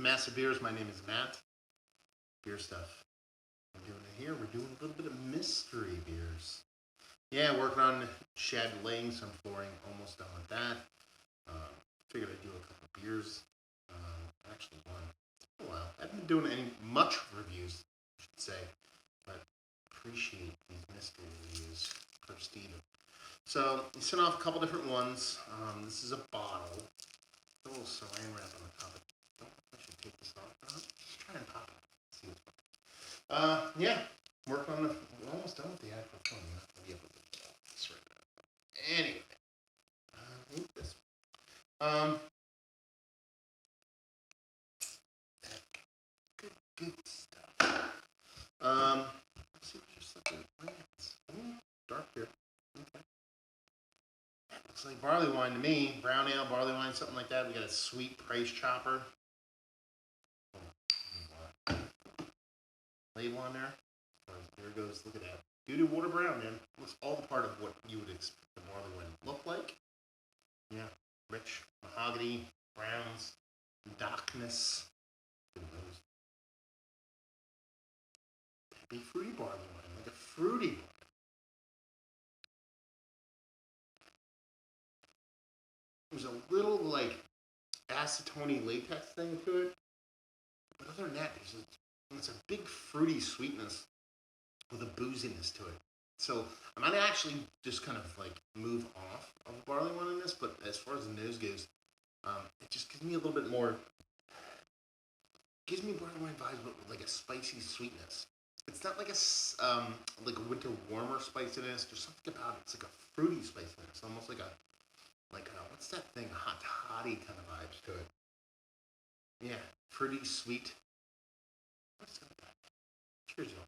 to Massive Beers. My name is Matt. Beer stuff. We're doing it here. We're doing a little bit of mystery beers. Yeah, working on shed laying some flooring. Almost done with that. Figured I'd do a couple of beers. Actually, one. It's been a while. I haven't been doing any much reviews, I should say, but appreciate these mystery reviews for Steven. So he sent off a couple different ones. This is a bottle. A little saran wrap on the top. I don't know if I should take this off or not. Just try and pop it. See what's going on. Yeah, working on the. We're almost done with the actual film. You're not gonna be able to do this right now. Anyway, this. Good stuff. Let's see what you're sucking. Dark beer. Okay. Looks like barley wine to me. Brown ale, barley wine, something like that. We got a sweet price chopper. Label on there. There it goes. Look at that. Doo-doo water brown, man. Looks all the part of what you would expect the barley wine to look like. Yeah. Rich mahogany, browns, darkness. Peppy fruity barley wine, like a fruity one. There's a little like acetone latex thing to it. But other than that, it's a big fruity sweetness with a booziness to it. So I might actually just kind of like move off of barley wine in this, but as far as the nose goes, it just gives me a little bit more. Gives me barley wine vibes, but with like a spicy sweetness. It's not like a winter warmer spiciness. There's something about it. It's like a fruity spiciness, almost like a what's that thing? A hot toddy kind of vibes to it. Yeah, fruity, sweet. What's that? Cheers, y'all.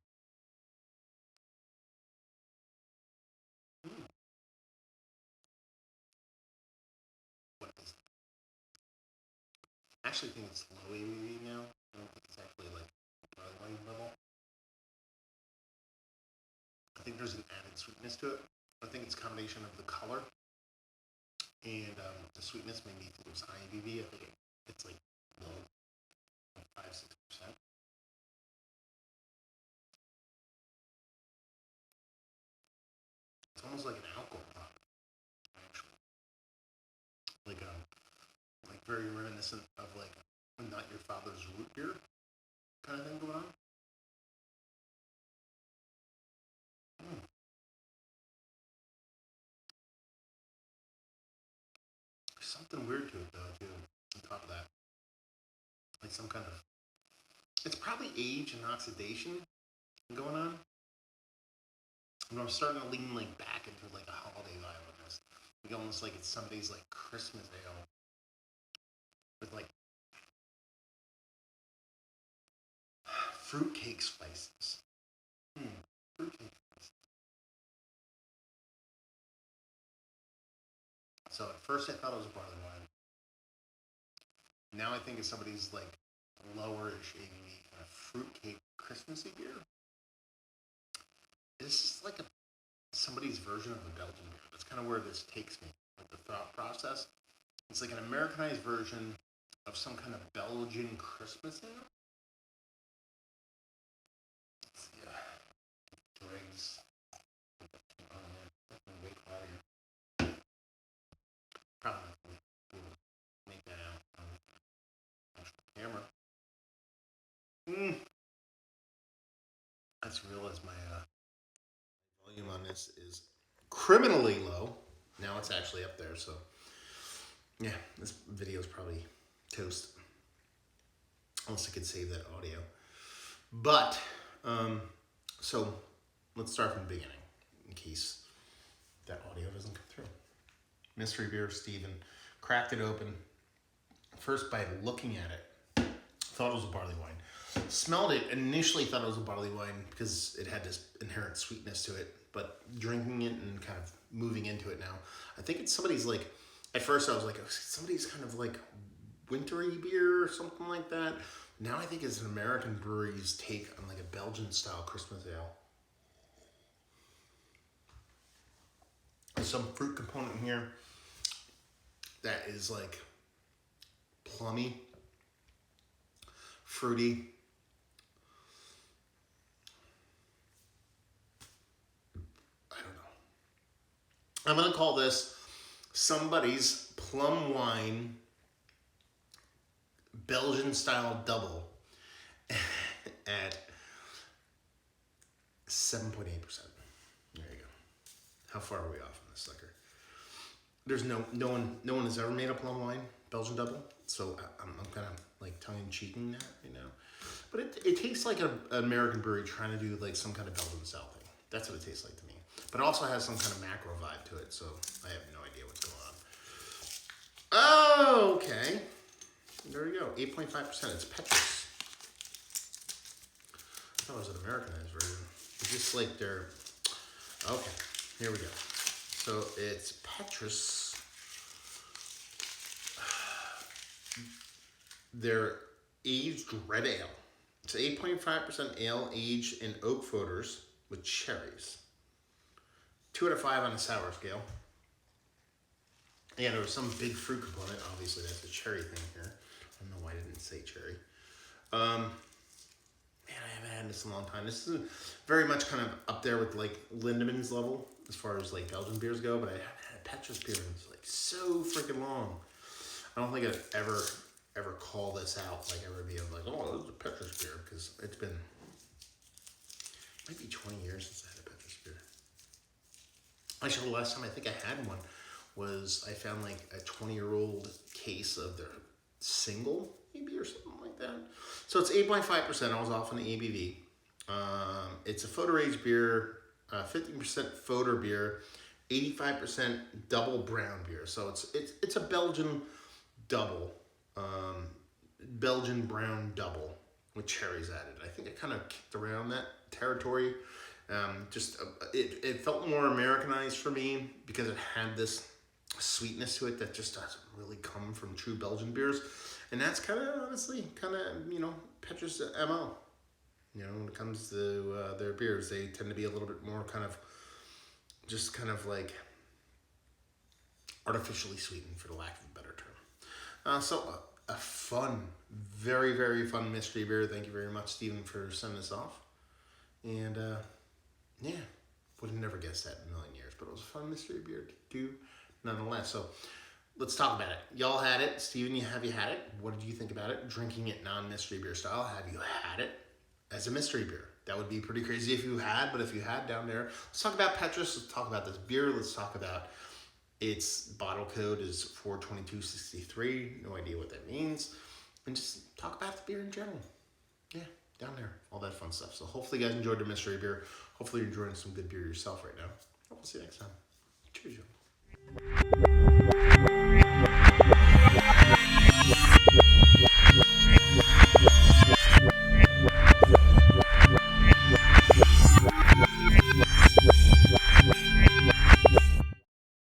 What is it? I actually think it's low ABV now. I don't think it's actually like barley wine level. I think there's an added sweetness to it. I think it's a combination of the color and the sweetness made me think it was high ABV. I think it's like low, like 5-6%. It's almost like an alcohol pop, actually. Like like very reminiscent of like not your father's root beer kind of thing going on. Mm. There's something weird to it though too. On top of that, like some kind of it's probably age and oxidation going on. And I'm starting to lean like back into like a holiday vibe with this. Like almost like it's somebody's like Christmas ale with like fruitcake spices. Fruitcake spices. So at first I thought it was barley wine. Now I think it's somebody's like lowerish ABV kind of fruitcake Christmassy beer. It's just like somebody's version of a Belgian beer. That's kind of where this takes me. Like the thought process. It's like an Americanized version of some kind of Belgian Christmas ale. Let's see. Dregs. Oh man, that's been way quieter. Probably not going to make that out on the camera. I just realized my volume on this is criminally low. Now it's actually up there, so yeah, this video is probably toast. Unless I could save that audio. But, so let's start from the beginning in case that audio doesn't come through. Mystery beer, Steven. Cracked it open. First, by looking at it, thought it was a barley wine. Smelled it, initially thought it was a barley wine because it had this inherent sweetness to it. But drinking it and kind of moving into it now, I think it's somebody's like, at first I was like, somebody's kind of like wintry beer or something like that. Now I think it's an American brewery's take on like a Belgian style Christmas ale. There's some fruit component here that is like plummy. fruity. I don't know. I'm going to call this somebody's plum wine Belgian style double at 7.8%. There you go. How far are we off on this sucker? There's no one has ever made a plum wine Belgian double, so I'm kind of like tongue in cheeking that, you know. But it tastes like an American brewery trying to do like some kind of Belgian style thing. That's what it tastes like to me. But it also has some kind of macro vibe to it, so I have no idea what's going on. Oh, okay. There we go. 8.5%. It's Petrus. I thought it was an Americanized version. It's just like their... Okay, here we go. So it's Petrus. Their aged red ale. It's 8.5% ale aged in oak foeders with cherries. 2 out of 5 on the sour scale. Yeah, there was some big fruit component. Obviously, that's a cherry thing here. I don't know why I didn't say cherry. Man, I haven't had this in a long time. This is very much kind of up there with like Lindemann's level as far as like Belgian beers go, but I haven't had a Petrus beer in like so freaking long. I don't think I'd ever call this out, like ever be like, oh, this is a Petrus beer, because it's been maybe 20 years since I had a Petrus beer. Actually, the last time I think I had one was I found like a 20-year-old case of their single, maybe, or something like that. So it's 8.5%. I was off on the ABV. It's a Foeder aged beer, 15% Foeder beer, 85% double brown beer. So it's a Belgian double, Belgian brown double with cherries added. I think I kind of kicked around that territory. It felt more Americanized for me because it had this sweetness to it that just doesn't really come from true Belgian beers. And that's kind of, honestly, you know, Petrus' MO. You know, when it comes to their beers, they tend to be a little bit more kind of like artificially sweetened, for the lack of a better term. So a fun, very, very fun mystery beer. Thank you very much, Stephen, for sending this off. And yeah, would have never guessed that in a million years, but it was a fun mystery beer to do nonetheless. So let's talk about it. Y'all had it. Stephen, have you had it? What did you think about it? Drinking it non-mystery beer style. Have you had it as a mystery beer? That would be pretty crazy if you had, but if you had, down there. Let's talk about Petrus. Let's talk about this beer. Let's talk about its bottle code is 42263. No idea what that means. And just talk about the beer in general. Yeah, down there. All that fun stuff. So hopefully you guys enjoyed the mystery beer. Hopefully you're enjoying some good beer yourself right now. We'll see you next time. Cheers, y'all.